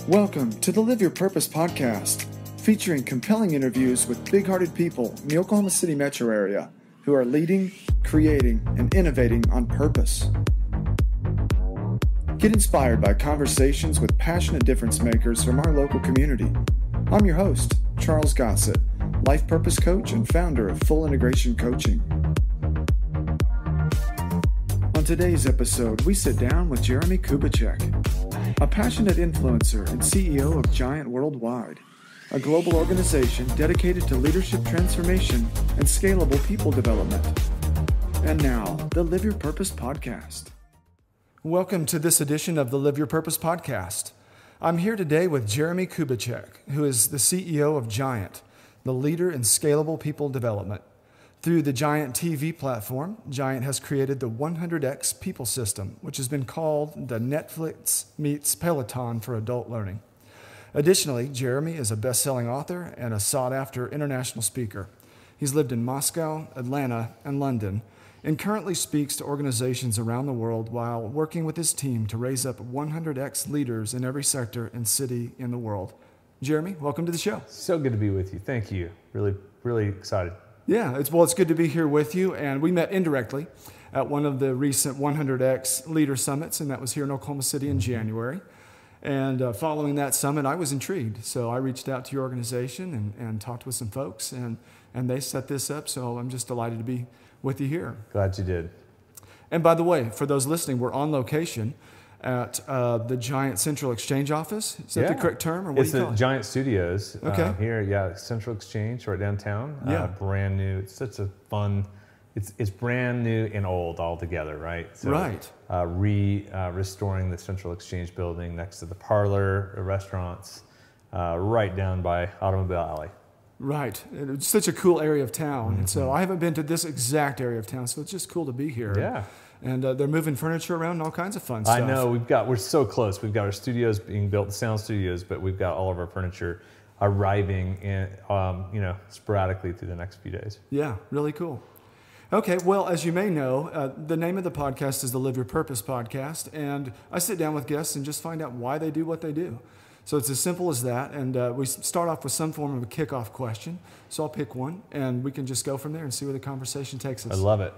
Welcome to the Live Your Purpose podcast, featuring compelling interviews with big-hearted people in the Oklahoma City metro area who are leading, creating, and innovating on purpose. Get inspired by conversations with passionate difference makers from our local community. I'm your host, Charles Gossett, life purpose coach and founder of Full Integration Coaching. On today's episode, we sit down with Jeremie Kubicek, a passionate influencer and CEO of Giant Worldwide, a global organization dedicated to leadership transformation and scalable people development. And now, the Live Your Purpose podcast. Welcome to this edition of the Live Your Purpose podcast. I'm here today with Jeremie Kubicek, who is the CEO of Giant, the leader in scalable people development. Through the Giant TV platform, Giant has created the 100X People System, which has been called the Netflix meets Peloton for adult learning. Additionally, Jeremie is a best-selling author and a sought-after international speaker. He's lived in Moscow, Atlanta, and London, and currently speaks to organizations around the world while working with his team to raise up 100X leaders in every sector and city in the world. Jeremie, welcome to the show. So good to be with you. Thank you. Really excited. Yeah, it's good to be here with you, and we met indirectly at one of the recent 100X Leader Summits, and that was here in Oklahoma City in January. And following that summit, I was intrigued, so I reached out to your organization and talked with some folks, and they set this up, so I'm just delighted to be with you here. Glad you did. And by the way, for those listening, we're on location at the Giant Central Exchange office. Is that the correct term? Or what it's do you call the it? Giant Studios here, Central Exchange right downtown. Yeah. Brand new. It's such a fun, it's brand new and old all together, right? So, right. Restoring the Central Exchange building next to the parlor, the restaurants, right down by Automobile Alley. Right. It's such a cool area of town. Mm-hmm. And so I haven't been to this exact area of town, so it's just cool to be here. Yeah. And they're moving furniture around and all kinds of fun stuff. I know. We're so close. We've got our studios being built, sound studios, but we've got all of our furniture arriving in, sporadically through the next few days. Yeah, really cool. Okay, well, as you may know, the name of the podcast is the Live Your Purpose podcast, and I sit down with guests and just find out why they do what they do. So it's as simple as that, and we start off with some form of a kickoff question. So I'll pick one, and we can just go from there and see where the conversation takes us. I love it.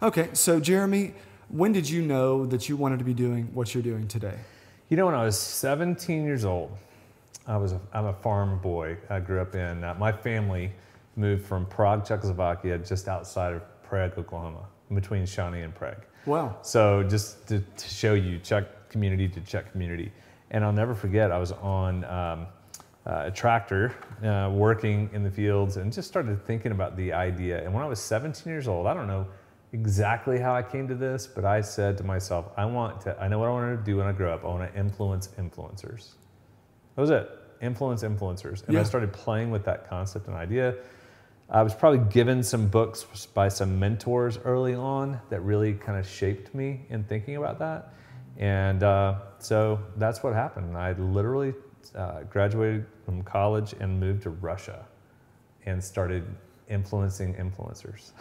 Okay, so Jeremie, when did you know that you wanted to be doing what you're doing today? You know, when I was 17 years old, I'm a farm boy. I grew up in, my family moved from Prague, Czechoslovakia, just outside of Prague, Oklahoma, in between Shawnee and Prague. Wow. So just to show you, Czech community to Czech community. And I'll never forget, I was on a tractor working in the fields and just started thinking about the idea. And when I was 17 years old, I don't know exactly how I came to this, but I said to myself, I know what I want to do when I grow up. I want to influence influencers. That was it. Influence influencers. And I started playing with that concept and idea. I was probably given some books by some mentors early on that really kind of shaped me in thinking about that. And so that's what happened. I literally graduated from college and moved to Russia and started influencing influencers.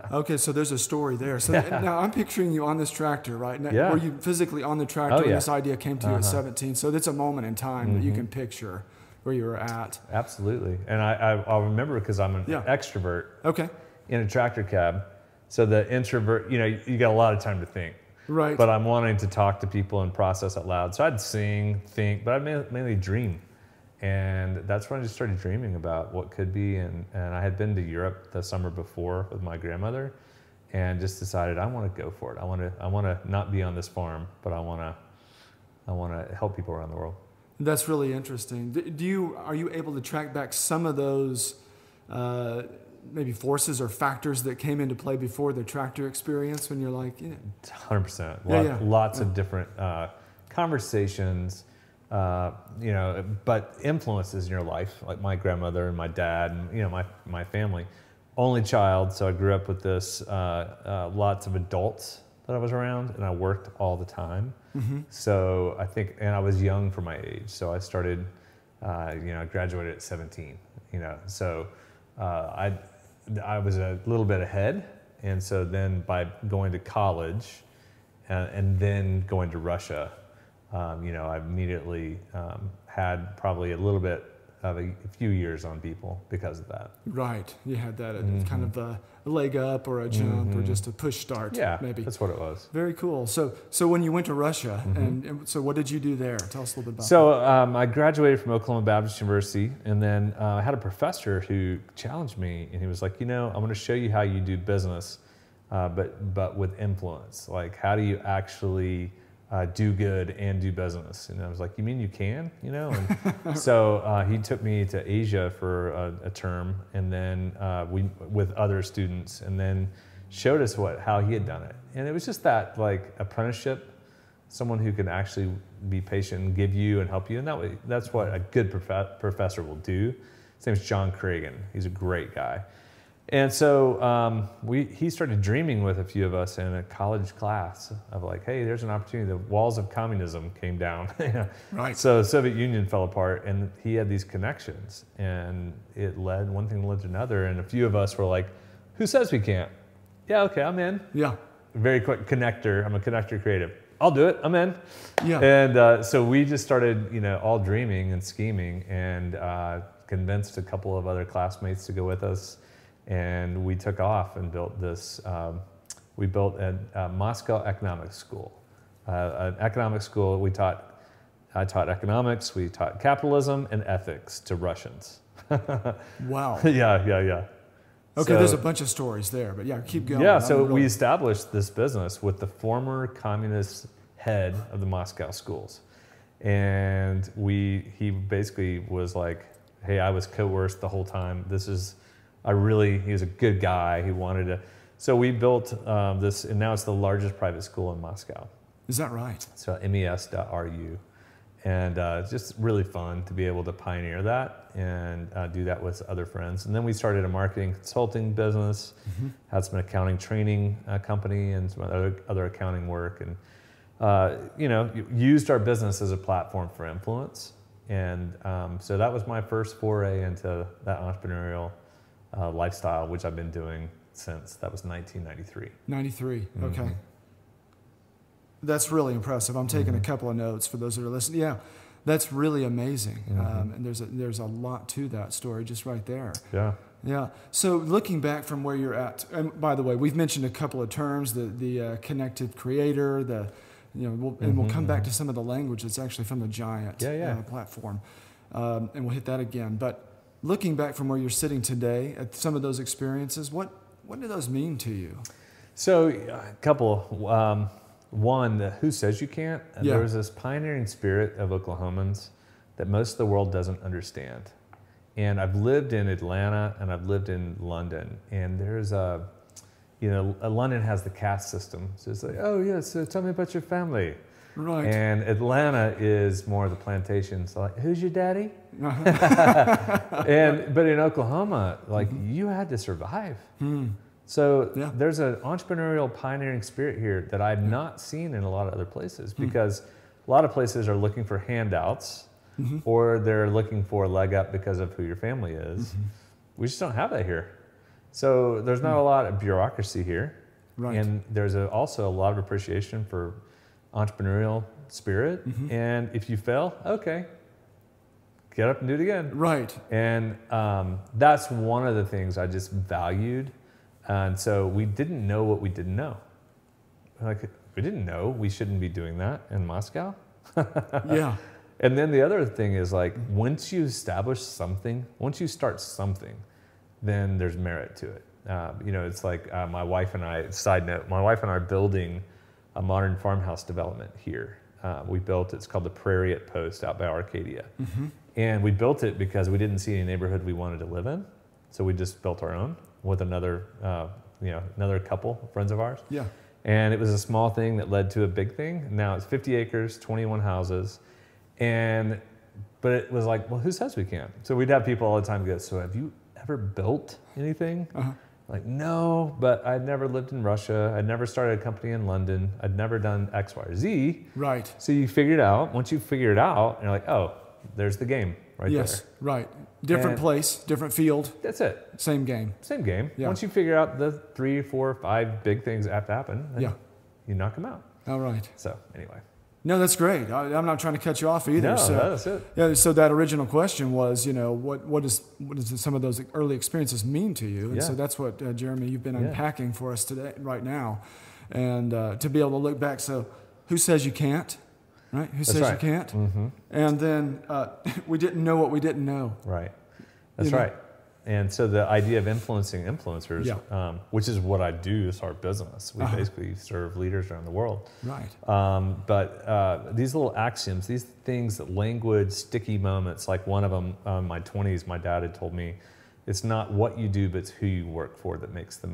Okay, so there's a story there. So now I'm picturing you on this tractor, right? Now, were you physically on the tractor when this idea came to you at 17? So that's a moment in time that you can picture where you were at. Absolutely. And I'll remember because I'm an extrovert in a tractor cab. So the introvert, you got a lot of time to think. Right. But I'm wanting to talk to people and process out loud. So I'd sing, think, but I'd mainly dream. And that's when I just started dreaming about what could be. And I had been to Europe the summer before with my grandmother and just decided I want to go for it. I want to not be on this farm, but I want to help people around the world. That's really interesting. Are you able to track back some of those maybe forces or factors that came into play before the tractor experience when you're like, 100%. Lots of different conversations, but influences in your life, like my grandmother and my dad and, my family. Only child, so I grew up with this, lots of adults that I was around, and I worked all the time. Mm-hmm. So I think, and I was young for my age, so I started, I graduated at 17, so I was a little bit ahead, and so then by going to college and then going to Russia, I immediately had probably a little bit of a few years on people because of that. Right. You had that kind of a leg up or a jump or just a push start. Yeah, maybe. that's what it was. Very cool. So when you went to Russia, and so what did you do there? Tell us a little bit about that. I graduated from Oklahoma Baptist University, and then I had a professor who challenged me, and he was like, I'm going to show you how you do business, but with influence. Like, how do you actually do good and do business? And I was like, you mean you can? And so he took me to Asia for a term, and then with other students, and then showed us how he had done it. And it was just that like apprenticeship, someone who can actually be patient and give you and help you. And that's what a good professor will do. His name's John Cragen. He's a great guy. And so he started dreaming with a few of us in a college class of like, hey, there's an opportunity. The walls of communism came down. Right. So the Soviet Union fell apart, and he had these connections, and one thing led to another. And a few of us were like, who says we can't? Yeah, okay, I'm in. Yeah. Very quick connector. I'm a connector creative. I'll do it. I'm in. Yeah. And so we just started, all dreaming and scheming, and convinced a couple of other classmates to go with us. And we took off and built this. We built a Moscow Economics School. An economics school. I taught economics. We taught capitalism and ethics to Russians. Wow. Yeah. Okay, there's a bunch of stories there, but yeah, keep going. Yeah, so we established this business with the former communist head of the Moscow schools. And he basically was like, hey, I was coerced the whole time. He was a good guy. He wanted to. So we built this, and now it's the largest private school in Moscow. Is that right? So mes.ru. And it's just really fun to be able to pioneer that and do that with other friends. And then we started a marketing consulting business, had some accounting training company and some other accounting work, and used our business as a platform for influence. And so that was my first foray into that entrepreneurial lifestyle, which I've been doing since. That was 1993. 93, okay. That's really impressive. I'm taking a couple of notes for those that are listening. Yeah, that's really amazing. And there's a lot to that story just right there. Yeah. So looking back from where you're at, and by the way, we've mentioned a couple of terms: the connected creator, we'll come back to some of the language that's actually from the Giant platform, and we'll hit that again. But looking back from where you're sitting today at some of those experiences, what do those mean to you? So a couple. One, who says you can't? There was this pioneering spirit of Oklahomans that most of the world doesn't understand. And I've lived in Atlanta and I've lived in London, and there's London has the caste system. So it's like, oh yeah, so tell me about your family. Right. And Atlanta is more of the plantation. So like, who's your daddy? But in Oklahoma, like you had to survive. So there's an entrepreneurial pioneering spirit here that I've not seen in a lot of other places, because a lot of places are looking for handouts or they're looking for a leg up because of who your family is. We just don't have that here. So there's not a lot of bureaucracy here. Right. And there's also a lot of appreciation for entrepreneurial spirit. And if you fail, okay, get up and do it again. Right. And that's one of the things I just valued. And so we didn't know what we didn't know. Like, we didn't know we shouldn't be doing that in Moscow. Yeah. And then the other thing is, like, once you establish something, once you start something, then there's merit to it. It's like my wife and I, side note, my wife and I are building a modern farmhouse development here. It's called the Prairie at Post out by Arcadia. And we built it because we didn't see any neighborhood we wanted to live in. So we just built our own with another couple, friends of ours. Yeah. And it was a small thing that led to a big thing. Now it's 50 acres, 21 houses. But it was like, well, who says we can't? So we'd have people all the time go, so have you ever built anything? Like, no, but I'd never lived in Russia. I'd never started a company in London. I'd never done X, Y, or Z. Right. So you figure it out. Once you figure it out, you're like, oh, there's the game there. Yes, right. Different place, different field. That's it. Same game. Same game. Yeah. Once you figure out the 3, 4, 5 big things that have to happen, then you knock them out. All right. So anyway. No, that's great. I'm not trying to cut you off either. No, so, that's it. Yeah. So that original question was, what does some of those early experiences mean to you? And so that's what Jeremie, you've been unpacking for us today, right now, and to be able to look back. So, who says you can't? Right? Who says you can't? Mm-hmm. And then we didn't know what we didn't know. Right. That's right. And so the idea of influencing influencers, which is what I do, is our business. We basically serve leaders around the world. Right. But these little axioms, these things, that language, sticky moments, like one of them in my 20s, my dad had told me, it's not what you do, but it's who you work for that makes the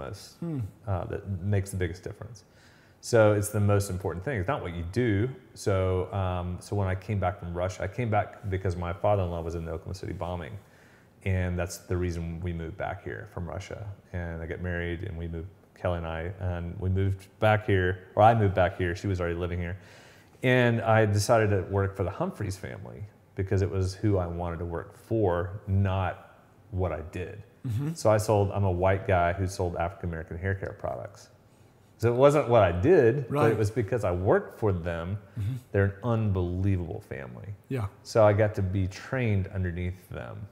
biggest difference. So it's the most important thing. It's not what you do. So when I came back from Russia, I came back because my father-in-law was in the Oklahoma City bombing. And that's the reason we moved back here from Russia. And I got married, and Kelly and I, and we moved back here, or I moved back here. She was already living here. And I decided to work for the Humphreys family because it was who I wanted to work for, not what I did. Mm-hmm. So I'm a white guy who sold African-American hair care products. So it wasn't what I did, but it was because I worked for them. Mm-hmm. They're an unbelievable family. Yeah. So I got to be trained underneath them.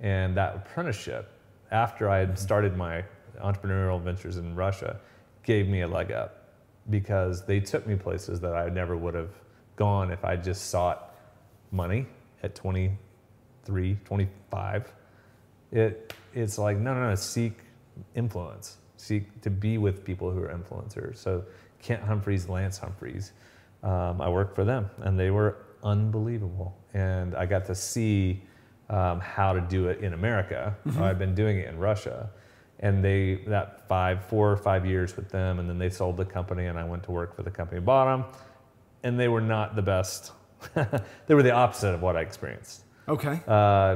And that apprenticeship, after I had started my entrepreneurial ventures in Russia, gave me a leg up because they took me places that I never would have gone if I just sought money at 23, 25. It's like, no, seek influence. Seek to be with people who are influencers. So Kent Humphreys, Lance Humphreys, I worked for them, and they were unbelievable. And I got to see how to do it in America. Mm-hmm. I've been doing it in Russia. And 4 or 5 years with them, and then they sold the company, and I went to work for the company bottom, and they were not the best. They were the opposite of what I experienced. Okay.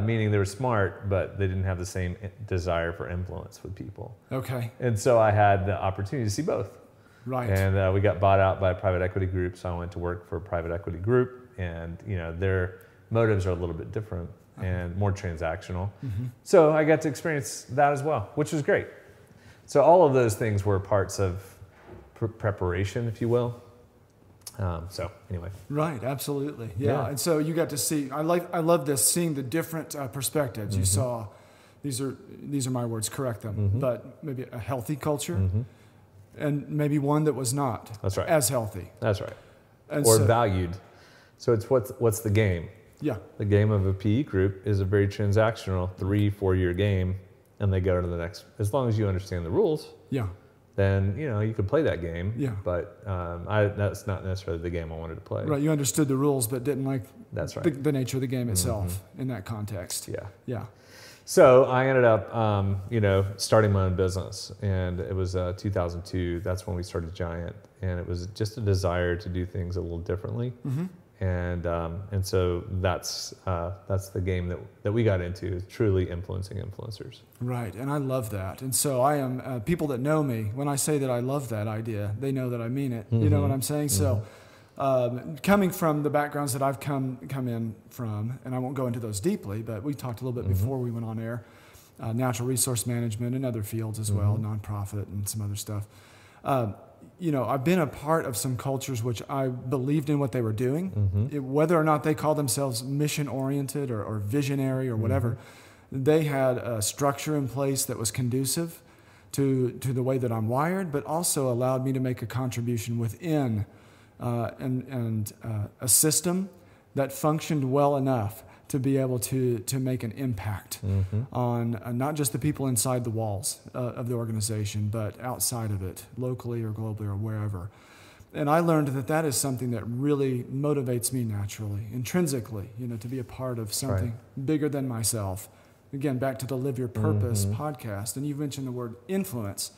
Meaning they were smart, but they didn't have the same desire for influence with people. Okay. And so I had the opportunity to see both. Right. And we got bought out by a private equity group, so I went to work for a private equity group, and their motives are a little bit different and more transactional. Mm-hmm. So I got to experience that as well, which was great. So all of those things were parts of preparation, if you will. So anyway. Right, absolutely. Yeah. And so you got to see, I love this, seeing the different perspectives. Mm-hmm. You saw, these are my words, correct them, mm-hmm. but maybe a healthy culture, mm-hmm. and maybe one that was not as healthy. That's right. And or valued. So it's what's the game? Yeah. The game of a PE group is a very transactional 3-4 year game, and they go to the next, as long as you understand the rules. Yeah. Then you could play that game. Yeah. But that's not necessarily the game I wanted to play. Right. You understood the rules, but didn't like the nature of the game itself, mm-hmm. in that context. Yeah. Yeah. So I ended up, starting my own business, and it was 2002. That's when we started Giant, and it was just a desire to do things a little differently. Mm-hmm. And so that's the game that we got into, truly influencing influencers. Right, and I love that. And so I am, people that know me, when I say that I love that idea, they know that I mean it. Mm-hmm. You know what I'm saying? Mm-hmm. So coming from the backgrounds that I've come in from, and I won't go into those deeply, but we talked a little bit mm-hmm. before we went on air, natural resource management and other fields as mm-hmm. well, nonprofit and some other stuff. I've been a part of some cultures which I believed in what they were doing, mm-hmm. Whether or not they call themselves mission-oriented or visionary or whatever, mm-hmm. they had a structure in place that was conducive to the way that I'm wired, but also allowed me to make a contribution within and a system that functioned well enough to be able to make an impact mm-hmm. on not just the people inside the walls of the organization, but outside of it, locally or globally or wherever. And I learned that is something that really motivates me naturally, intrinsically, to be a part of something bigger than myself. Again, back to the Live Your Purpose mm-hmm. podcast. And you've mentioned the word influence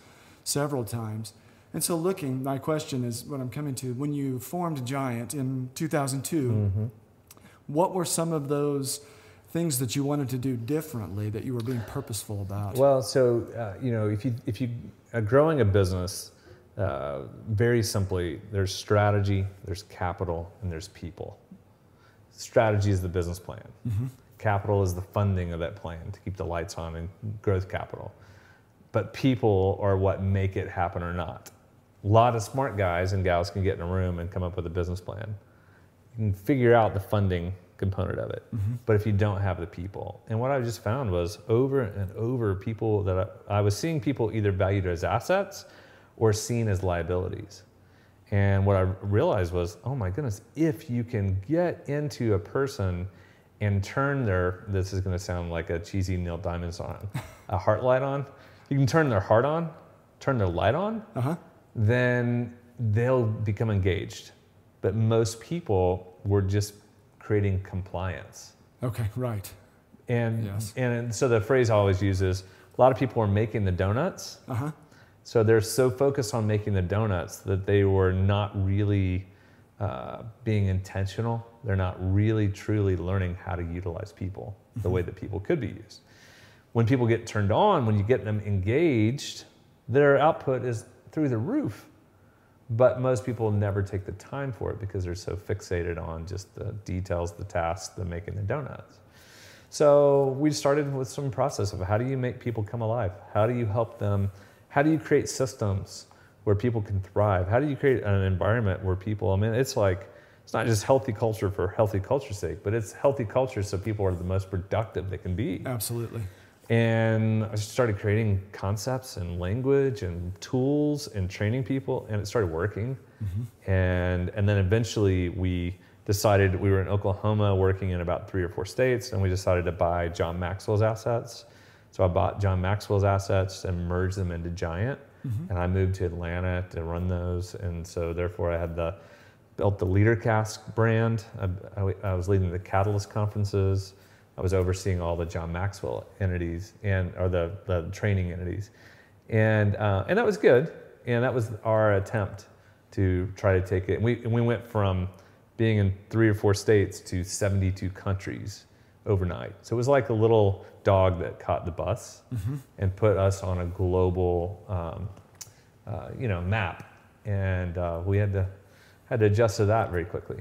several times. And so my question is what I'm coming to. When you formed Giant in 2002, mm-hmm. what were some of those things that you wanted to do differently that you were being purposeful about? Well, so if you are growing a business, very simply, there's strategy, there's capital, and there's people. Strategy is the business plan. Mm-hmm. Capital is the funding of that plan to keep the lights on and growth capital. But people are what make it happen or not. A lot of smart guys and gals can get in a room and come up with a business plan. you can figure out the funding component of it. But if you don't have the people, and what I just found was over and over people that I was seeing people either valued as assets or seen as liabilities. And what I realized was, oh my goodness, if you can get into a person and turn their, this is going to sound like a cheesy Neil Diamond song, a heart light on, you can turn their heart on, turn their light on, then they'll become engaged. But most people were just creating compliance. Okay, right. And and so the phrase I always use is, a lot of people are making the donuts. So they're so focused on making the donuts that they were not really being intentional. They're not really truly learning how to utilize people the way that people could be used. When people get turned on, when you get them engaged, their output is through the roof. But most people never take the time for it because they're so fixated on just the details, the tasks, the making the donuts. So we started with some process of how do you make people come alive? How do you help them? How do you create systems where people can thrive? How do you create an environment where people, I mean, it's like, it's not just healthy culture for healthy culture's sake, but it's healthy culture so people are the most productive they can be. Absolutely. And I started creating concepts and language and tools and training people, and it started working. And then eventually we decided, we were in Oklahoma working in about 3 or 4 states, and we decided to buy John Maxwell's assets. So I bought John Maxwell's assets and merged them into Giant, and I moved to Atlanta to run those. And so therefore I had built the LeaderCast brand. I was leading the Catalyst conferences. I was overseeing all the John Maxwell entities or the training entities. And that was good. And that was our attempt to try to take it. And we went from being in 3 or 4 states to 72 countries overnight. So it was like a little dog that caught the bus and put us on a global map. And we had to adjust to that very quickly.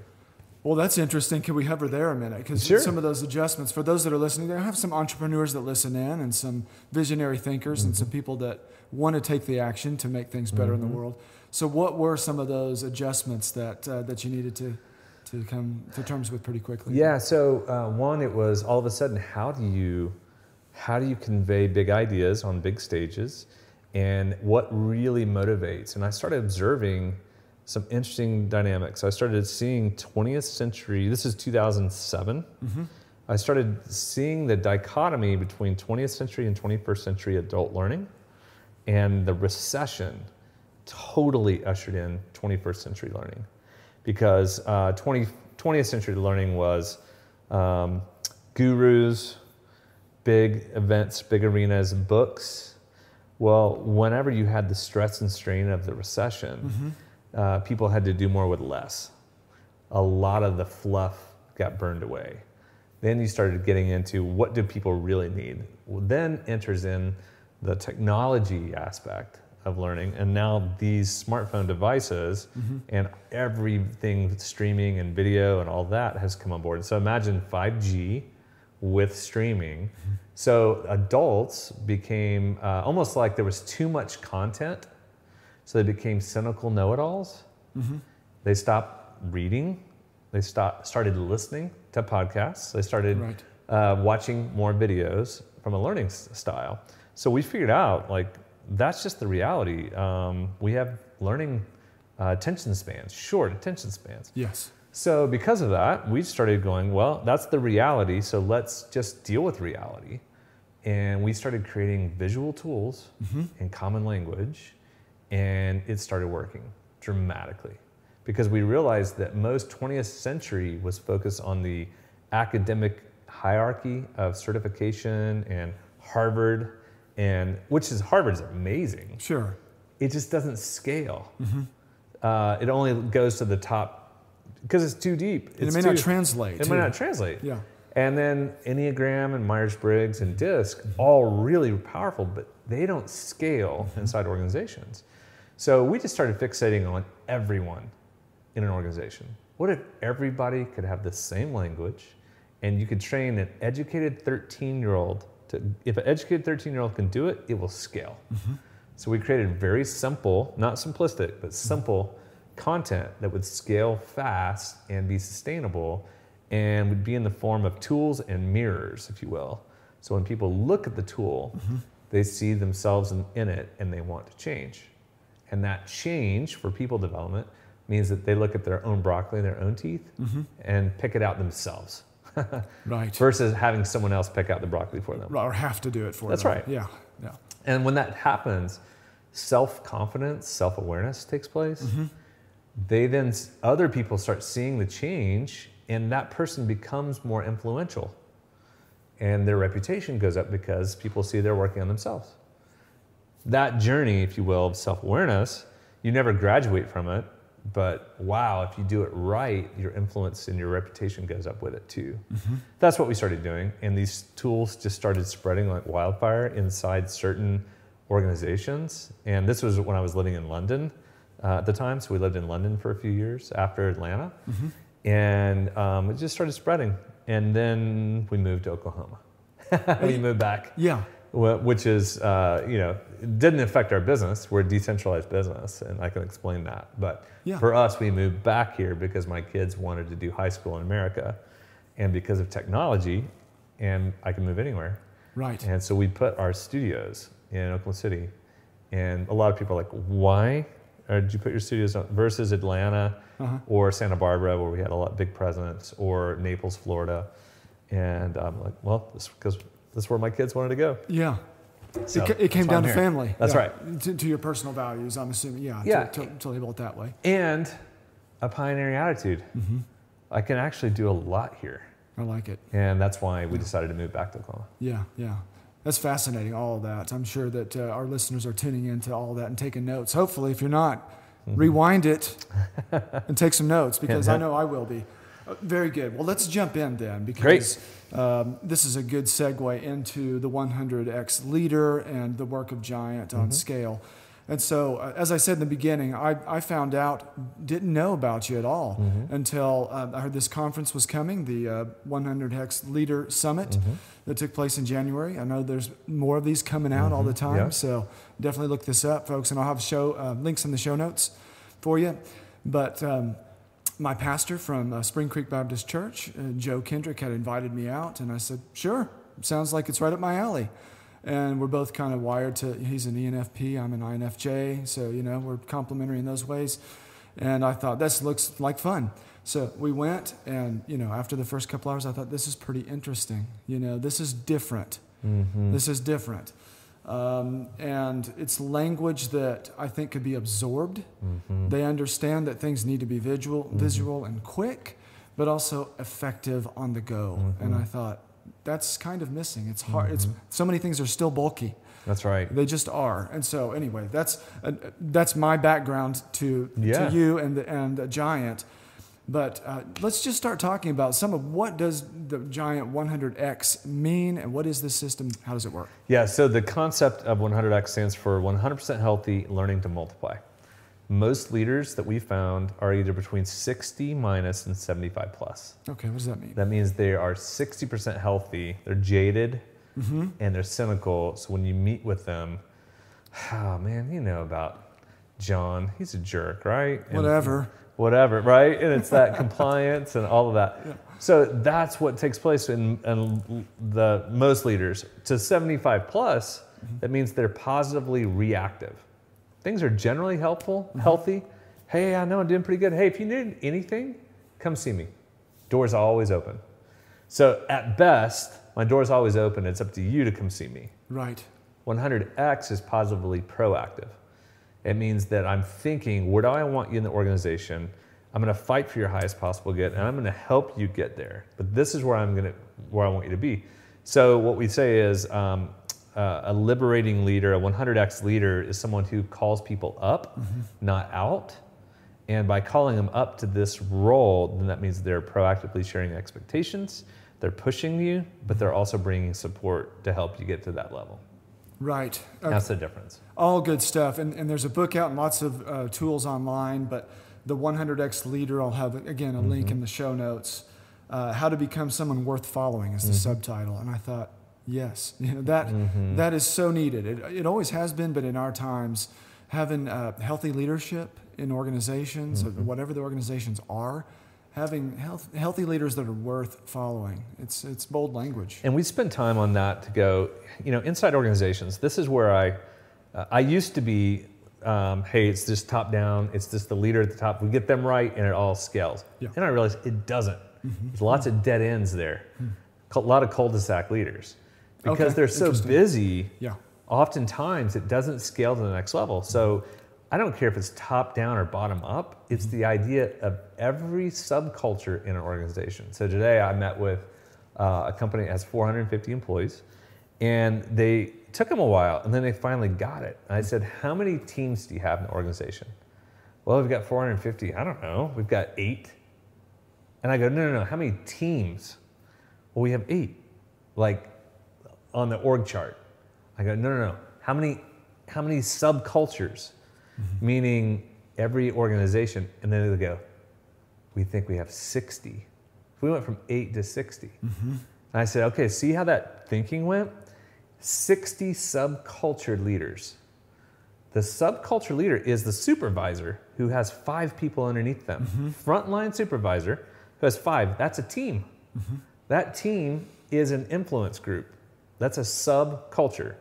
Well, that's interesting. Can we hover there a minute? Because some of those adjustments, for those that are listening, there have some entrepreneurs that listen in and some visionary thinkers and some people that want to take the action to make things better in the world. So what were some of those adjustments that you needed to come to terms with pretty quickly? Yeah, so one, it was all of a sudden, how do you convey big ideas on big stages, and what really motivates? And I started observing some interesting dynamics. I started seeing 20th century, this is 2007. I started seeing the dichotomy between 20th century and 21st century adult learning, and the recession totally ushered in 21st century learning. Because 20th century learning was gurus, big events, big arenas, books. Well, whenever you had the stress and strain of the recession, people had to do more with less. A lot of the fluff got burned away. Then you started getting into what do people really need? Well, then enters in the technology aspect of learning, and now these smartphone devices and everything streaming and video and all that has come on board. And so imagine 5G with streaming. So adults became almost like there was too much content, so they became cynical know-it-alls. They stopped reading. They started listening to podcasts. They started watching more videos from a learning style. So we figured out, like, that's just the reality. We have learning attention spans, short attention spans. Yes. So because of that, we started going, well, that's the reality, so let's just deal with reality. And we started creating visual tools and common language, and it started working dramatically. Because we realized that most 20th century was focused on the academic hierarchy of certification and Harvard, Harvard is amazing. Sure. It just doesn't scale. It only goes to the top because it's too deep. It may not translate. It may not translate. Yeah. And then Enneagram and Myers-Briggs and DISC, all really powerful, but they don't scale inside organizations. So we just started fixating on everyone in an organization. What if everybody could have the same language, and you could train an educated 13-year-old if an educated 13-year-old can do it, it will scale. So we created very simple, not simplistic, but simple content that would scale fast and be sustainable and would be in the form of tools and mirrors, if you will. So when people look at the tool, they see themselves in it and they want to change. And that change for people development means that they look at their own broccoli, their own teeth, and pick it out themselves. Right. Versus having someone else pick out the broccoli for them. Or have to do it for them. That's right. Yeah. And when that happens, self-confidence, self-awareness takes place. Other people start seeing the change, and that person becomes more influential. And their reputation goes up because people see they're working on themselves. That journey, if you will, of self-awareness, you never graduate from it, but wow, if you do it right, your influence and your reputation goes up with it too. That's what we started doing, and these tools just started spreading like wildfire inside certain organizations. And this was when I was living in London at the time, so we lived in London for a few years after Atlanta, and it just started spreading. And then we moved to Oklahoma. We moved back. Yeah. Which is, it didn't affect our business. We're a decentralized business, and I can explain that. But for us, we moved back here because my kids wanted to do high school in America, and because of technology, and I can move anywhere. Right. And so we put our studios in Oklahoma City, and a lot of people are like, why did you put your studios on versus Atlanta or Santa Barbara, where we had a big presence, or Naples, Florida? And I'm like, well, this because that's where my kids wanted to go. Yeah. So it came down to family. That's right. To your personal values, I'm assuming. Yeah. To label it that way. And a pioneering attitude. I can actually do a lot here. I like it. And that's why we decided to move back to Oklahoma. Yeah. That's fascinating, all of that. I'm sure that our listeners are tuning into all of that and taking notes. Hopefully, if you're not, rewind it and take some notes, because I know I will be. Very good. Well, let's jump in then, because this is a good segue into the 100X leader and the work of Giant on scale. And so, as I said in the beginning, I found out, didn't know about you at all until I heard this conference was coming, the 100X Leader Summit that took place in January. I know there's more of these coming out all the time, so definitely look this up, folks. And I'll have links in the show notes for you. But my pastor from Spring Creek Baptist Church, Joe Kendrick, had invited me out, and I said, sure, sounds like it's right up my alley. And we're both kind of wired to, he's an ENFP, I'm an INFJ, so, we're complementary in those ways. And I thought, this looks like fun. So we went, and, after the first couple hours, I thought, this is pretty interesting. This is different. This is different. And it's language that I think could be absorbed. They understand that things need to be visual and quick, but also effective on the go. And I thought, that's kind of missing. It's hard. It's so many things are still bulky. That's right. They just are. And so anyway, that's my background to you and Giant. But let's just start talking about some of what does the Giant 100X mean, and what is this system? How does it work? Yeah, so the concept of 100X stands for 100% healthy learning to multiply. Most leaders that we found are either between 60 minus and 75 plus. Okay, what does that mean? That means they are 60% healthy, they're jaded, and they're cynical. So when you meet with them, oh man, you know about John, he's a jerk, right? Whatever, right? And it's that compliance and all of that. Yeah. So that's what takes place in the most leaders. To 75 plus, that means they're positively reactive. Things are generally healthy. Hey, I know I'm doing pretty good. Hey, if you need anything, come see me. Door's always open. So at best, my door's always open. It's up to you to come see me. Right. 100X is positively proactive. It means that I'm thinking, where do I want you in the organization? I'm going to fight for your highest possible good, and I'm going to help you get there. But this is where I want you to be. So what we say is, a liberating leader, a 100X leader, is someone who calls people up, not out. And by calling them up to this role, then that means they're proactively sharing expectations, they're pushing you, but they're also bringing support to help you get to that level. Right. Okay. That's the difference. All good stuff. And there's a book out and lots of tools online, but the 100X leader, I'll have, again, a link in the show notes. How to Become Someone Worth Following is the subtitle. And I thought, yes, that is so needed. It always has been, but in our times, having healthy leadership in organizations, or whatever the organizations are, having healthy leaders that are worth following. It's bold language. And we spend time on that to go, inside organizations, this is where I used to be, hey, it's just top down, it's just the leader at the top. We get them right and it all scales. Yeah. And I realized it doesn't. There's lots of dead ends there. A lot of cul-de-sac leaders. Because they're so busy, oftentimes it doesn't scale to the next level. So I don't care if it's top down or bottom up. It's the idea of every subculture in an organization. So today I met with a company that has 450 employees, and they took them a while, and then they finally got it. And I said, how many teams do you have in the organization? Well, we've got 450. I don't know. We've got 8. And I go, no. How many teams? Well, we have 8, like on the org chart. I go, no. How many subcultures? Meaning every organization. And then they go, we think we have 60. We went from 8 to 60. And I said, okay, see how that thinking went? 60 subculture leaders. The subculture leader is the supervisor who has 5 people underneath them. Frontline supervisor who has 5. That's a team. That team is an influence group. That's a subculture.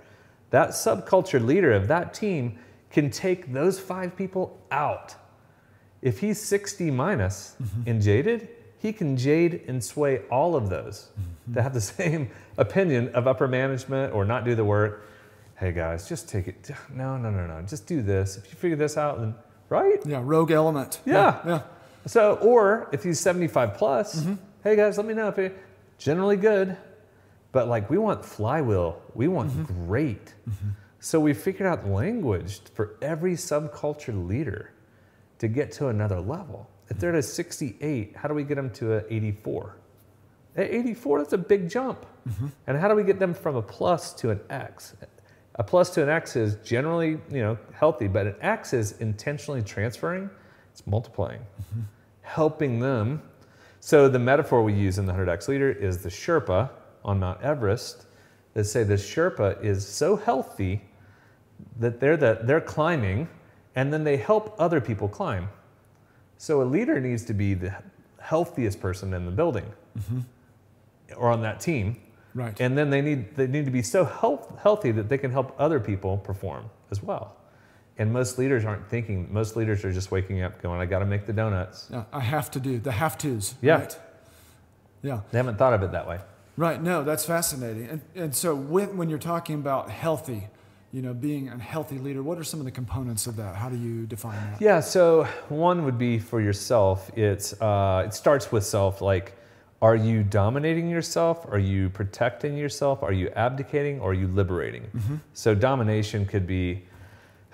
That subculture leader of that team can take those 5 people out. If he's 60 minus and jaded, he can jade and sway all of those to have the same opinion of upper management or not do the work. Hey guys, just take it. No. Just do this. If you figure this out, then right? Yeah, rogue element. Yeah. So, or if he's 75 plus, hey guys, let me know if you're generally good, but like we want flywheel. We want great. So we figured out language for every subculture leader to get to another level. If they're at a 68, how do we get them to an 84? At 84, that's a big jump. And how do we get them from a plus to an X? A plus to an X is generally, healthy, but an X is intentionally transferring. It's multiplying, helping them. So the metaphor we use in the 100X Leader is the Sherpa on Mount Everest. They say the Sherpa is so healthy that they're climbing, and then they help other people climb. So a leader needs to be the healthiest person in the building or on that team. Right. And then they need to be so healthy that they can help other people perform as well. And most leaders aren't thinking. Most leaders are just waking up going, I got to make the donuts. Yeah, I have to do the have-tos. Yeah. Right? Yeah. They haven't thought of it that way. Right. No, that's fascinating. And so when you're talking about healthy, being a healthy leader, what are some of the components of that? How do you define that? Yeah. So one would be for yourself. It starts with self. Like, are you dominating yourself? Are you protecting yourself? Are you abdicating? Or are you liberating? So domination could be,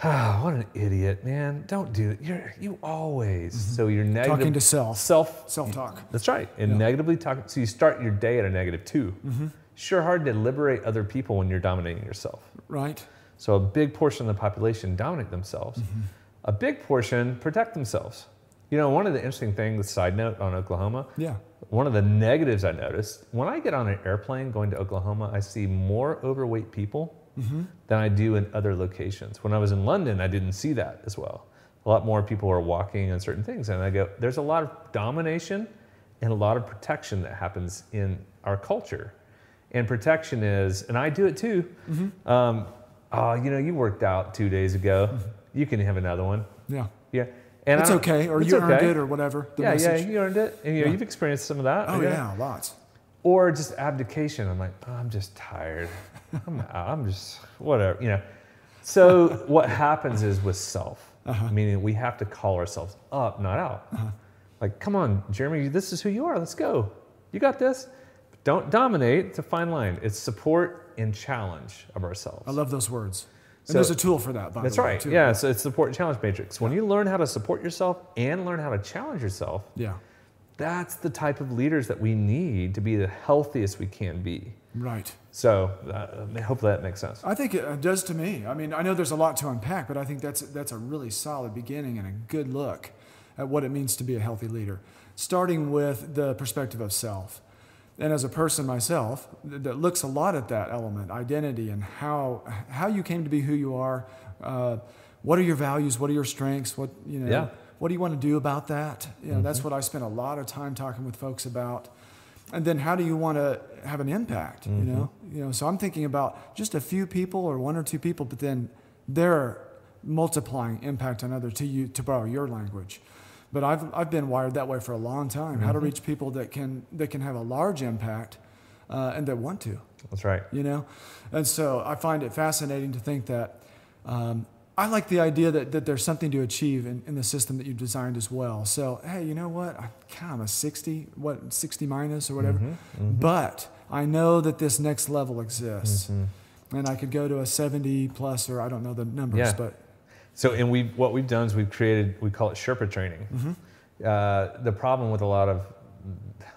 what an idiot, man. Don't do it. You always. So you're negative. Talking to self. Self-talk. That's right. And negatively talking. So you start your day at a -2. Sure hard to liberate other people when you're dominating yourself. Right. So a big portion of the population dominate themselves. A big portion protect themselves. One of the interesting things, side note on Oklahoma, one of the negatives I noticed, when I get on an airplane going to Oklahoma, I see more overweight people than I do in other locations. When I was in London, I didn't see that as well. A lot more people are walking on certain things. And I go, there's a lot of domination and a lot of protection that happens in our culture. And protection is, and I do it too, you worked out 2 days ago. You can have another one. Yeah. And it's okay, or you earned it, or whatever. You earned it. And you've experienced some of that. Oh, yeah, lots. Or just abdication. I'm like, I'm just tired. I'm just, whatever, So what happens is with self, meaning we have to call ourselves up, not out. Like, come on, Jeremy, this is who you are. Let's go. You got this. Don't dominate. It's a fine line. It's support and challenge of ourselves. I love those words. And there's a tool for that, by the way. That's right. Too. Yeah, so it's support and challenge matrix. When you learn how to support yourself and learn how to challenge yourself, that's the type of leaders that we need to be the healthiest we can be. Right. So hopefully that makes sense. I think it does to me. I mean, I know there's a lot to unpack, but I think that's a really solid beginning and a good look at what it means to be a healthy leader. Starting with the perspective of self. And as a person myself that looks a lot at that element, identity, and how you came to be who you are, what are your values, what are your strengths, what do you want to do about that? That's what I spend a lot of time talking with folks about. And then how do you want to have an impact? So I'm thinking about just a few people or one or two people, but then they're multiplying impact on others, to borrow your language. But I've been wired that way for a long time. How to reach people that can have a large impact and that want to. That's right. And so I find it fascinating to think that I like the idea that there's something to achieve in the system that you've designed as well. So, hey, you know what? I'm a 60 minus or whatever. But I know that this next level exists. And I could go to a 70 plus, or I don't know the numbers, but. So, and what we've done is we call it Sherpa training. The problem with a lot of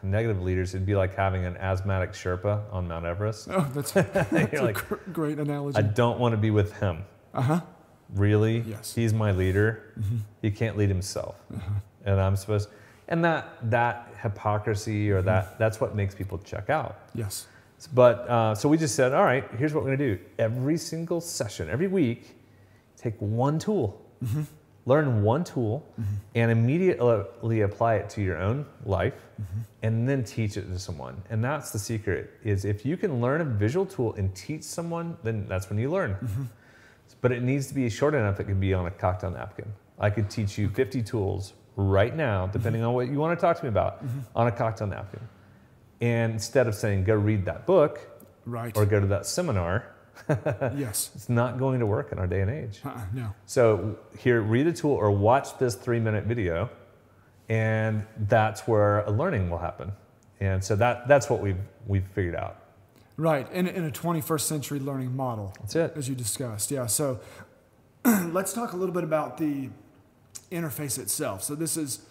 negative leaders, it'd be like having an asthmatic Sherpa on Mount Everest. Oh, that's a great analogy. I don't want to be with him. Really? Yes. He's my leader. He can't lead himself. And I'm supposed, and that hypocrisy or that's what makes people check out. Yes. But, so we just said, all right, here's what we're going to do. Every single session, every week, take one tool, learn one tool, and immediately apply it to your own life, and then teach it to someone. And that's the secret, is if you can learn a visual tool and teach someone, then that's when you learn. But it needs to be short enough it can be on a cocktail napkin. I could teach you 50 tools right now, depending on what you want to talk to me about, on a cocktail napkin. And instead of saying, go read that book, or go to that seminar, yes, it's not going to work in our day and age. No. So here, read a tool or watch this 3-minute video, and that's where a learning will happen. And so that's what we've figured out. Right, in a 21st century learning model. That's it. As you discussed, yeah. So let's talk a little bit about the interface itself. So this is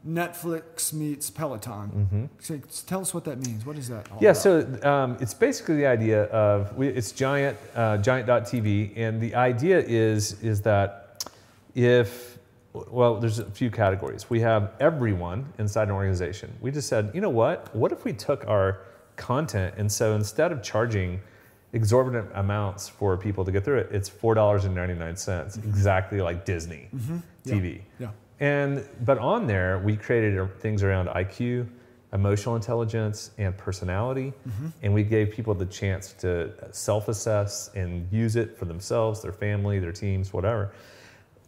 Netflix meets Peloton. So tell us what that means. What is that all about? So it's basically the idea of, it's Giant, Giant.tv, and the idea is that there's a few categories. We have everyone inside an organization. We just said, you know what if we took our content, and so instead of charging exorbitant amounts for people to get through it, it's $4.99, exactly like Disney TV. Yeah. But on there, we created things around IQ, emotional intelligence, and personality. And we gave people the chance to self-assess and use it for themselves, their family, their teams, whatever.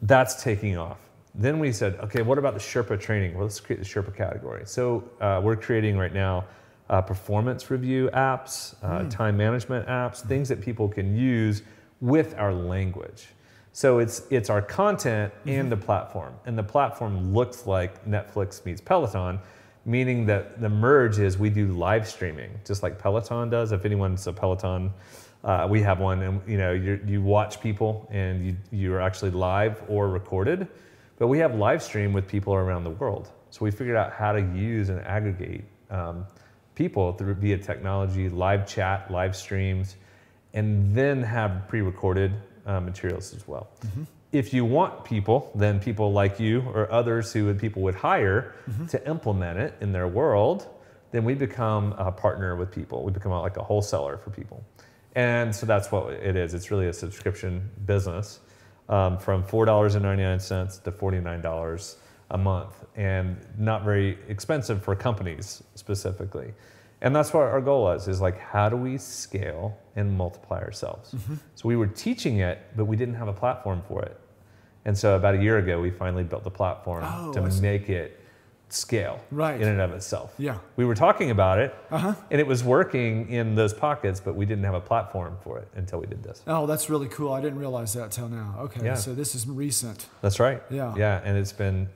That's taking off. Then we said, okay, what about the Sherpa training? Well, let's create the Sherpa category. So we're creating right now performance review apps, time management apps, things that people can use with our language. So it's our content and the platform. And the platform looks like Netflix meets Peloton, meaning that the merge is we do live streaming, just like Peloton does. If anyone's a Peloton, we have one, and you watch people and you are actually live or recorded. But we have live stream with people around the world. So we figured out how to use and aggregate people via technology, live chat, live streams, and then have pre-recorded materials as well. If you want people, then people like you or others who people would hire to implement it in their world, then we become a partner with people. We become like a wholesaler for people. And so that's what it is. It's really a subscription business from $4.99 to $49 a month, and not very expensive for companies specifically. And that's what our goal is like, how do we scale and multiply ourselves? So we were teaching it, but we didn't have a platform for it. And so about a year ago, we finally built the platform to make it scale in and of itself. Yeah. We were talking about it, and it was working in those pockets, but we didn't have a platform for it until we did this. Oh, that's really cool. I didn't realize that till now. Okay, so this is recent. That's right. Yeah. Yeah, and it's been,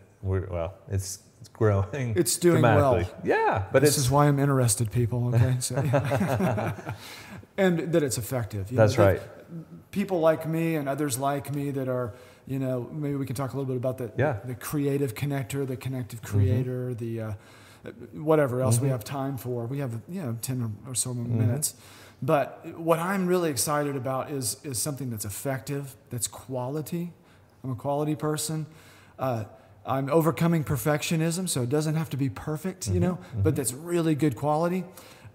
it's growing. It's doing well. Yeah, but this is why I'm interested, people. Okay, so, and that it's effective. That's right. People like me and others like me that are, maybe we can talk a little bit about the creative connector, the connective creator, the whatever else we have time for. We have 10 or so minutes. But what I'm really excited about is something that's effective, that's quality. I'm a quality person. I'm overcoming perfectionism, so it doesn't have to be perfect, but that's really good quality.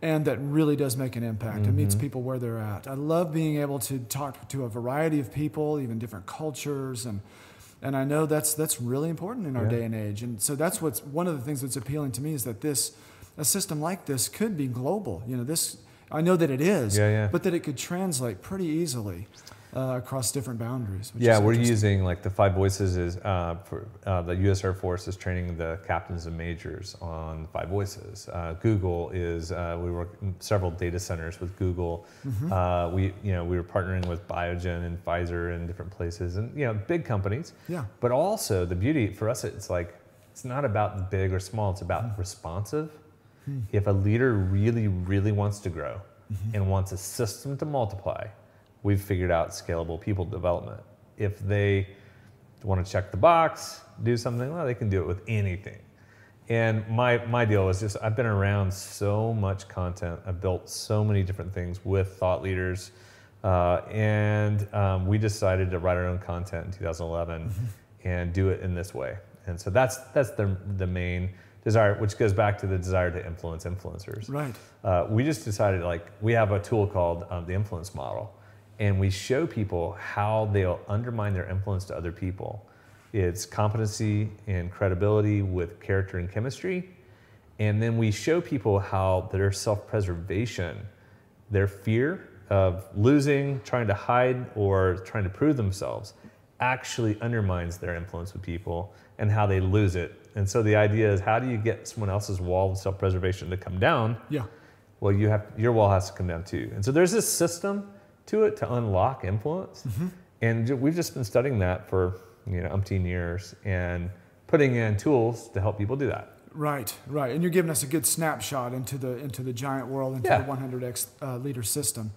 and that really does make an impact. It meets people where they're at. I love being able to talk to a variety of people, even different cultures, and I know that's really important in our day and age. And so that's what's one of the things that's appealing to me is that a system like this could be global. I know that it is, but that it could translate pretty easily across different boundaries. Yeah, we're using like the 5 Voices is for the U.S. Air Force is training the captains and majors on 5 Voices. Google is we work in several data centers with Google. We were partnering with Biogen and Pfizer and different places, and big companies. Yeah. But also the beauty for us, it's not about big or small. It's about responsive. If a leader really, really wants to grow and wants a system to multiply, we've figured out scalable people development. If they want to check the box, do something, well, they can do it with anything. And my deal was just, I've been around so much content. I've built so many different things with thought leaders. And we decided to write our own content in 2011 and do it in this way. And so that's the main desire, which goes back to the desire to influence influencers. Right. We just decided, we have a tool called the influence model, and we show people how they'll undermine their influence to other people. It's competency and credibility with character and chemistry. And then we show people how their self-preservation, their fear of losing, trying to hide, or trying to prove themselves actually undermines their influence with people and how they lose it. And so the idea is, how do you get someone else's wall of self-preservation to come down? Yeah. Well, your wall has to come down too. And so there's this system to it to unlock influence. And we've just been studying that for umpteen years and putting in tools to help people do that. Right. And you're giving us a good snapshot into the giant world, into the 100X leader system.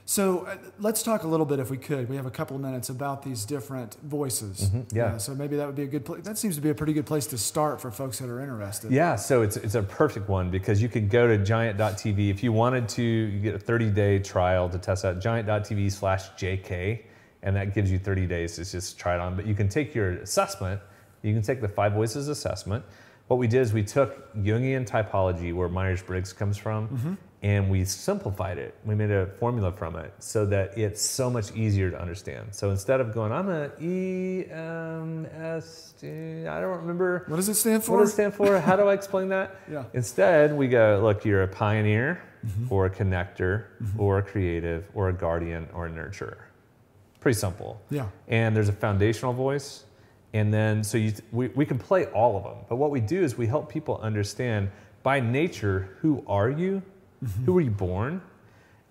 So let's talk a little bit, if we could. We have a couple of minutes about these different voices. So maybe that would be a good place. That seems to be a pretty good place to start for folks that are interested. Yeah, so it's a perfect one, because you could go to giant.tv. If you wanted to, you get a 30-day trial to test out, giant.tv/JK, and that gives you 30 days to just try it on. But you can take your assessment. You can take the 5 Voices assessment. What we did is we took Jungian typology, where Myers-Briggs comes from, and we simplified it. We made a formula from it so that it's so much easier to understand. So instead of going, I'm an EMS, I don't remember. What does it stand for? What does it stand for? How do I explain that? Instead, we go, look, you're a pioneer, or a connector, or a creative, or a guardian, or a nurturer. Pretty simple. Yeah. And there's a foundational voice. And then, so we can play all of them. But what we do is we help people understand, by nature, who are you? Who were you born?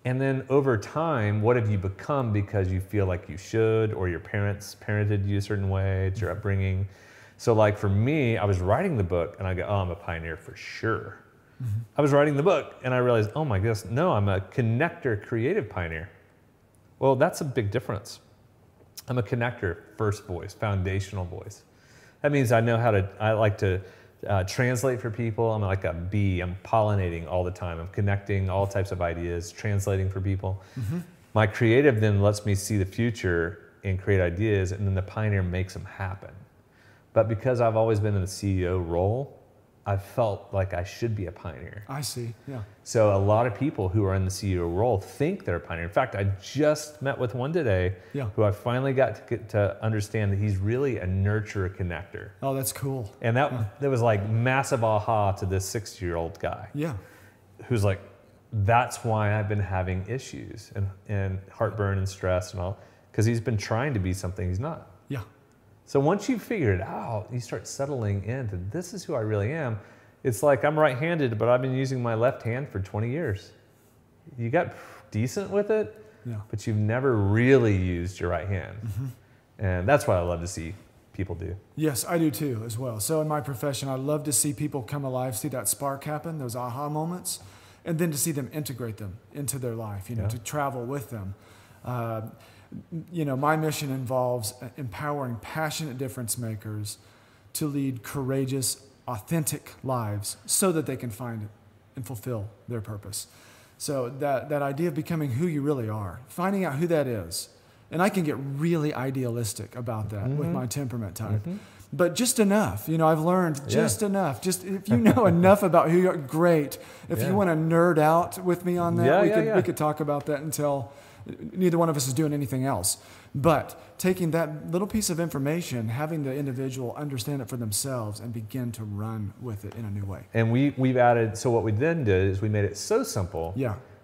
And then over time, what have you become because you feel like you should, or your parents parented you a certain way, it's your upbringing. So for me, I was writing the book and I go, I'm a pioneer for sure. I was writing the book and I realized, oh my goodness, no, I'm a connector, creative pioneer. Well, that's a big difference. I'm a connector, first voice, foundational voice. That means I like to translate for people. I'm like a bee. I'm pollinating all the time. I'm connecting all types of ideas, translating for people. My creative then lets me see the future and create ideas, and then the pioneer makes them happen. But because I've always been in the CEO role, I felt like I should be a pioneer. I see, yeah. So a lot of people who are in the CEO role think they're a pioneer. In fact, I just met with one today who I finally got to get to understand that he's really a nurturer connector. Oh, that's cool. And that was like massive aha to this 60-year-old guy. Yeah. Who's like, that's why I've been having issues and heartburn and stress and all, because he's been trying to be something he's not. Yeah. So once you figure it out, you start settling into, this is who I really am. It's like I'm right-handed, but I've been using my left hand for 20 years. You got decent with it, but you've never really used your right hand. And that's what I love to see people do. Yes, I do too, as well. So in my profession, I love to see people come alive, see that spark happen, those aha moments, and then to see them integrate them into their life, to travel with them. My mission involves empowering passionate difference makers to lead courageous, authentic lives so that they can find and fulfill their purpose. So that idea of becoming who you really are, finding out who that is. And I can get really idealistic about that with my temperament type. but just enough. I've learned just enough. Just if you know enough about who you are, great. If you want to nerd out with me on that, we could talk about that until neither one of us is doing anything else. But taking that little piece of information, having the individual understand it for themselves and begin to run with it in a new way. And we've added, so what we then did is we made it so simple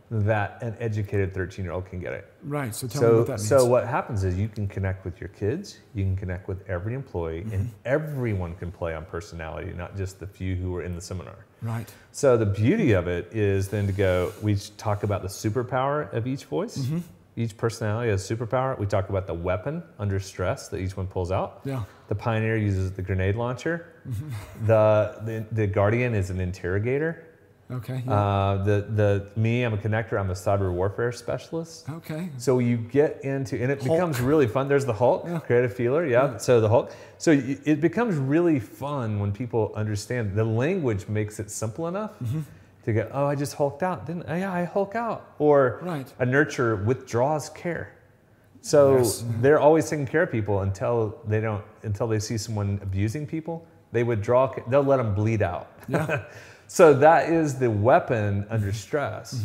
that an educated 13-year-old can get it. Right, so tell me what that means. So what happens is you can connect with your kids, you can connect with every employee, and everyone can play on personality, not just the few who were in the seminar. Right. So the beauty of it is then to go, we talk about the superpower of each voice. Each personality has a superpower. We talk about the weapon under stress that each one pulls out. Yeah. The pioneer uses the grenade launcher. The guardian is an interrogator. Okay. Yeah. Me, I'm a connector. I'm a cyber warfare specialist. Okay. So you get into, and it becomes really fun. There's the Hulk, creative feeler. Yeah. So the Hulk. So it becomes really fun when people understand the language makes it simple enough to go, oh, I just hulked out. Then I hulk out. Or a nurturer withdraws care. So they're always taking care of people until they see someone abusing people. They withdraw. They'll let them bleed out. Yeah. So that is the weapon under stress.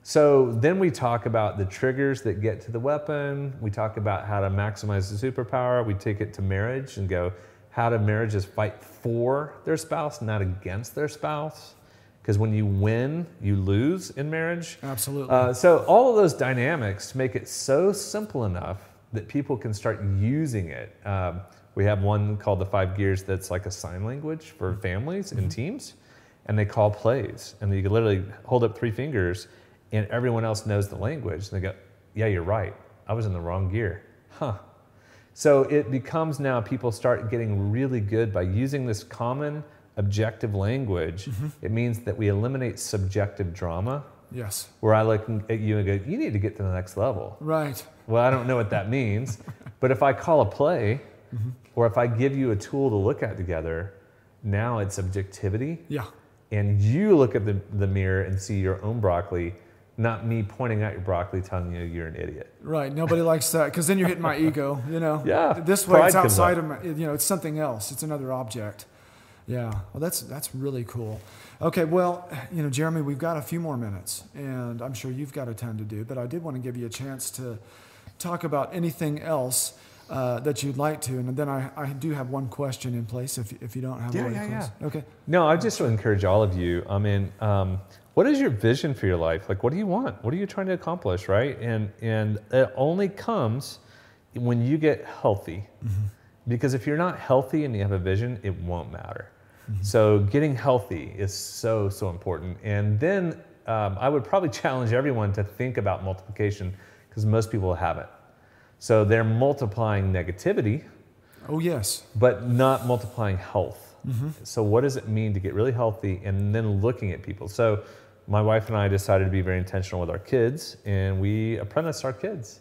So then we talk about the triggers that get to the weapon. We talk about how to maximize the superpower. We take it to marriage and go, how do marriages fight for their spouse, not against their spouse? Because when you win, you lose in marriage. Absolutely. So all of those dynamics make it so simple enough that people can start using it. We have one called the 5 Gears that's like a sign language for families and teams. And they call plays. And you can literally hold up 3 fingers and everyone else knows the language. And they go, yeah, you're right. I was in the wrong gear. So it becomes now people start getting really good by using this common objective language. It means that we eliminate subjective drama. Yes. Where I look at you and go, you need to get to the next level. Right. Well, I don't know what that means. But if I call a play or if I give you a tool to look at together, now it's objectivity. Yeah. And you look at the mirror and see your own broccoli, not me pointing out your broccoli telling you you're an idiot. Right. Nobody likes that because then you're hitting my ego, Yeah. This way it's outside of my, it's something else. It's another object. Yeah. Well, that's really cool. Okay. Well, Jeremie, we've got a few more minutes and I'm sure you've got a ton to do, but I did want to give you a chance to talk about anything else that you'd like to, and then I do have one question in place if you don't have one. Yeah. Okay. No, I just would encourage all of you. I mean, what is your vision for your life? Like, what do you want? What are you trying to accomplish, right? And it only comes when you get healthy, because if you're not healthy and you have a vision, it won't matter. So getting healthy is so important. And then I would probably challenge everyone to think about multiplication because most people haven't. So they're multiplying negativity. Oh, yes. But not multiplying health. So what does it mean to get really healthy and then looking at people? So my wife and I decided to be very intentional with our kids, and we apprenticed our kids.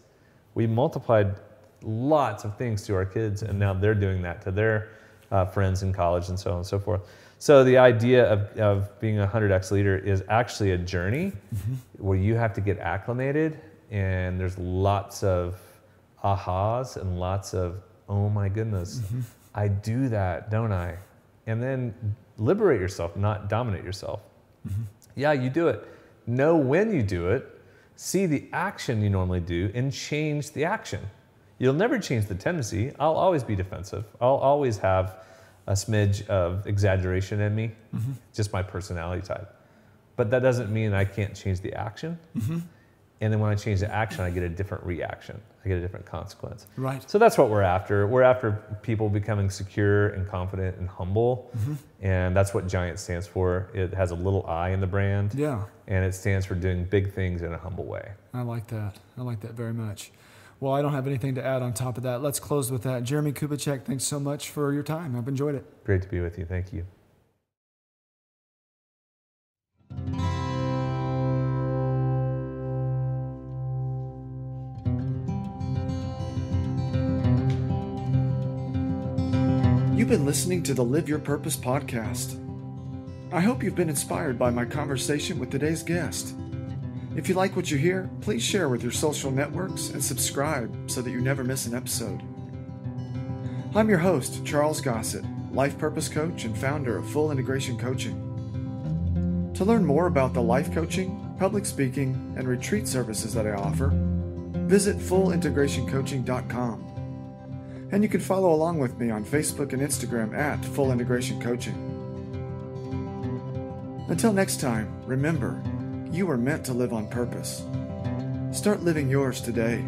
We multiplied lots of things to our kids, and now they're doing that to their friends in college and so on and so forth. So the idea of being a 100X leader is actually a journey where you have to get acclimated, and there's lots of ahas and lots of, oh my goodness, I do that, don't I? And then liberate yourself, not dominate yourself. Yeah, you do it. Know when you do it, see the action you normally do, and change the action. You'll never change the tendency. I'll always be defensive. I'll always have a smidge of exaggeration in me, just my personality type. But that doesn't mean I can't change the action. And then when I change the action, I get a different reaction. I get a different consequence. Right. So that's what we're after. We're after people becoming secure and confident and humble. And that's what Giant stands for. It has a little I in the brand. Yeah. And it stands for doing big things in a humble way. I like that. I like that very much. Well, I don't have anything to add on top of that. Let's close with that. Jeremie Kubicek, thanks so much for your time. I've enjoyed it. Great to be with you. Thank you. You've been listening to the Live Your Purpose podcast. I hope you've been inspired by my conversation with today's guest. If you like what you hear, please share with your social networks and subscribe so that you never miss an episode. I'm your host, Charles Gossett, life purpose coach and founder of Full Integration Coaching. To learn more about the life coaching, public speaking, and retreat services that I offer, visit fullintegrationcoaching.com. And you can follow along with me on Facebook and Instagram at Full Integration Coaching. Until next time, remember, you are meant to live on purpose. Start living yours today.